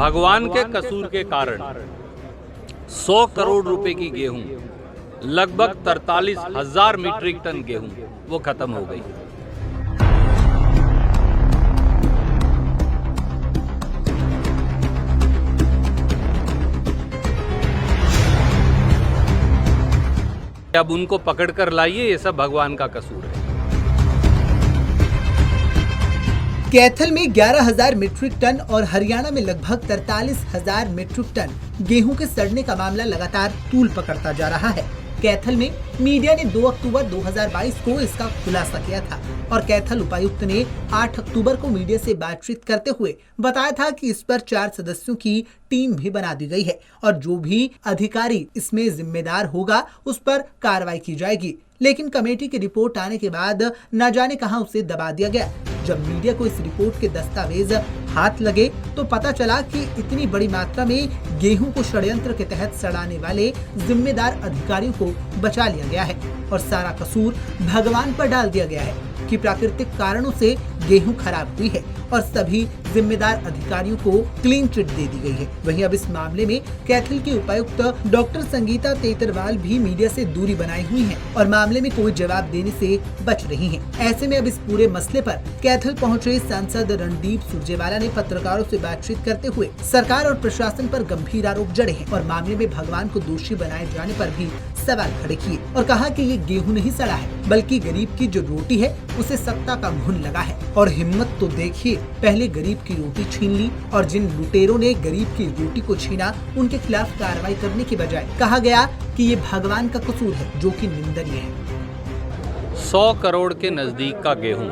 भगवान के कसूर के कारण 100 करोड़ रुपए की गेहूं, लगभग 43,000 मीट्रिक टन गेहूं वो खत्म हो गई। अब उनको पकड़कर लाइए, ये सब भगवान का कसूर है। कैथल में 11,000 मीट्रिक टन और हरियाणा में लगभग 43,000 मीट्रिक टन गेहूं के सड़ने का मामला लगातार तूल पकड़ता जा रहा है। कैथल में मीडिया ने 2 अक्टूबर 2022 को इसका खुलासा किया था और कैथल उपायुक्त ने 8 अक्टूबर को मीडिया से बातचीत करते हुए बताया था कि इस पर 4 सदस्यों की टीम भी बना दी गई है और जो भी अधिकारी इसमें जिम्मेदार होगा उस पर कार्रवाई की जाएगी। लेकिन कमेटी की रिपोर्ट आने के बाद न जाने कहां उसे दबा दिया गया। जब मीडिया को इस रिपोर्ट के दस्तावेज हाथ लगे तो पता चला कि इतनी बड़ी मात्रा में गेहूं को षड्यंत्र के तहत सड़ाने वाले जिम्मेदार अधिकारियों को बचा लिया गया है और सारा कसूर भगवान पर डाल दिया गया है कि प्राकृतिक कारणों से गेहूं खराब हुई है और सभी जिम्मेदार अधिकारियों को क्लीन चिट दे दी गई है। वहीं अब इस मामले में कैथल की उपायुक्त डॉक्टर संगीता तेतरवाल भी मीडिया से दूरी बनाई हुई हैं और मामले में कोई जवाब देने से बच रही हैं। ऐसे में अब इस पूरे मसले पर कैथल पहुंचे सांसद रणदीप सुरजेवाला ने पत्रकारों से बातचीत करते हुए सरकार और प्रशासन पर गंभीर आरोप जड़े हैं और मामले में भगवान को दोषी बनाए जाने पर भी सवाल खड़े किए और कहा कि ये गेहूं नहीं सड़ा है बल्कि गरीब की जो रोटी है उसे सत्ता का घुन लगा है। और हिम्मत तो देखिए, पहले गरीब की रोटी छीन ली और जिन लुटेरों ने गरीब की रोटी को छीना उनके खिलाफ कार्रवाई करने की बजाय कहा गया कि ये भगवान का कसूर है, जो कि निंदनीय है। 100 करोड़ के नजदीक का गेहूं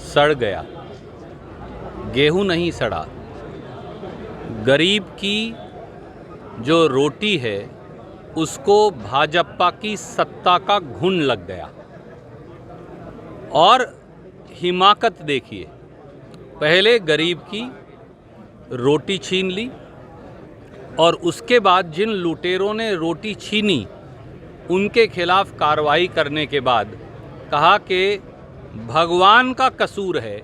सड़ गया। गेहूं नहीं सड़ा, गरीब की जो रोटी है उसको भाजपा की सत्ता का घुन लग गया। और हिमाकत देखिए, पहले गरीब की रोटी छीन ली और उसके बाद जिन लुटेरों ने रोटी छीनी उनके खिलाफ कार्रवाई करने के बाद कहा कि भगवान का कसूर है।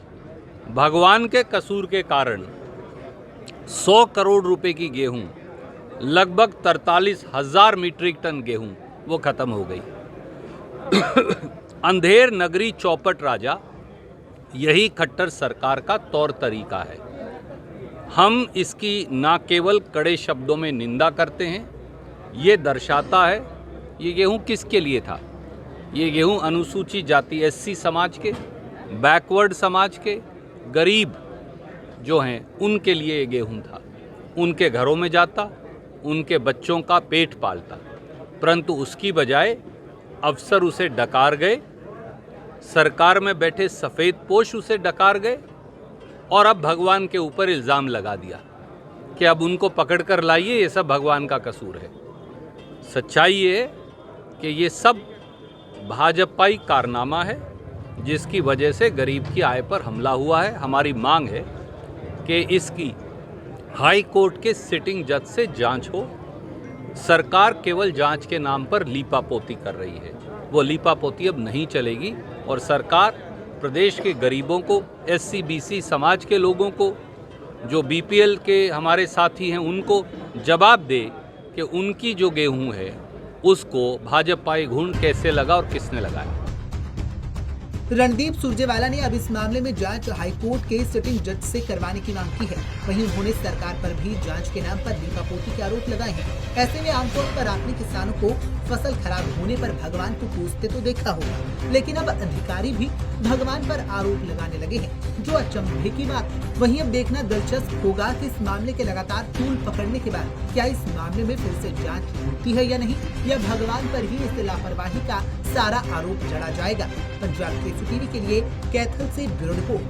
भगवान के कसूर के कारण 100 करोड़ रुपए की गेहूं, लगभग 43,000 मीट्रिक टन गेहूं वो खत्म हो गई। अंधेर नगरी चौपट राजा, यही खट्टर सरकार का तौर तरीका है। हम इसकी ना केवल कड़े शब्दों में निंदा करते हैं, ये दर्शाता है ये गेहूं किसके लिए था। ये गेहूं अनुसूचित जाति SC समाज के, बैकवर्ड समाज के, गरीब जो हैं उनके लिए ये गेहूं था। उनके घरों में जाता, उनके बच्चों का पेट पालता, परंतु उसकी बजाय अफसर उसे डकार गए, सरकार में बैठे सफ़ेद पोश उसे डकार गए और अब भगवान के ऊपर इल्ज़ाम लगा दिया कि अब उनको पकड़ कर लाइए, ये सब भगवान का कसूर है। सच्चाई ये है कि ये सब भाजपाई कारनामा है जिसकी वजह से गरीब की आय पर हमला हुआ है। हमारी मांग है कि इसकी हाई कोर्ट के सिटिंग जज से जांच हो। सरकार केवल जांच के नाम पर लीपापोती कर रही है, वो लीपापोती अब नहीं चलेगी और सरकार प्रदेश के गरीबों को, SC BC समाज के लोगों को, जो BPL के हमारे साथी हैं उनको जवाब दे कि उनकी जो गेहूं है उसको भाजपाई घुन कैसे लगा और किसने लगाया। रणदीप सुरजेवाला ने अब इस मामले में जांच हाईकोर्ट के सिटिंग जज से करवाने की मांग की है। वहीं उन्होंने सरकार पर भी जांच के नाम पर लीपापोती के आरोप लगाए हैं। ऐसे में आमतौर पर आपने किसानों को फसल खराब होने पर भगवान को पूजते तो देखा होगा, लेकिन अब अधिकारी भी भगवान पर आरोप लगाने लगे हैं, जो अचंभे की बात है। वहीं अब देखना दिलचस्प होगा कि इस मामले के लगातार तूल पकड़ने के बाद क्या इस मामले में फिर से जांच होती है या नहीं, या भगवान पर ही इस लापरवाही का सारा आरोप जड़ा जाएगा। पंजाब केसरी टीवी के लिए कैथल से ब्यूरो रिपोर्ट।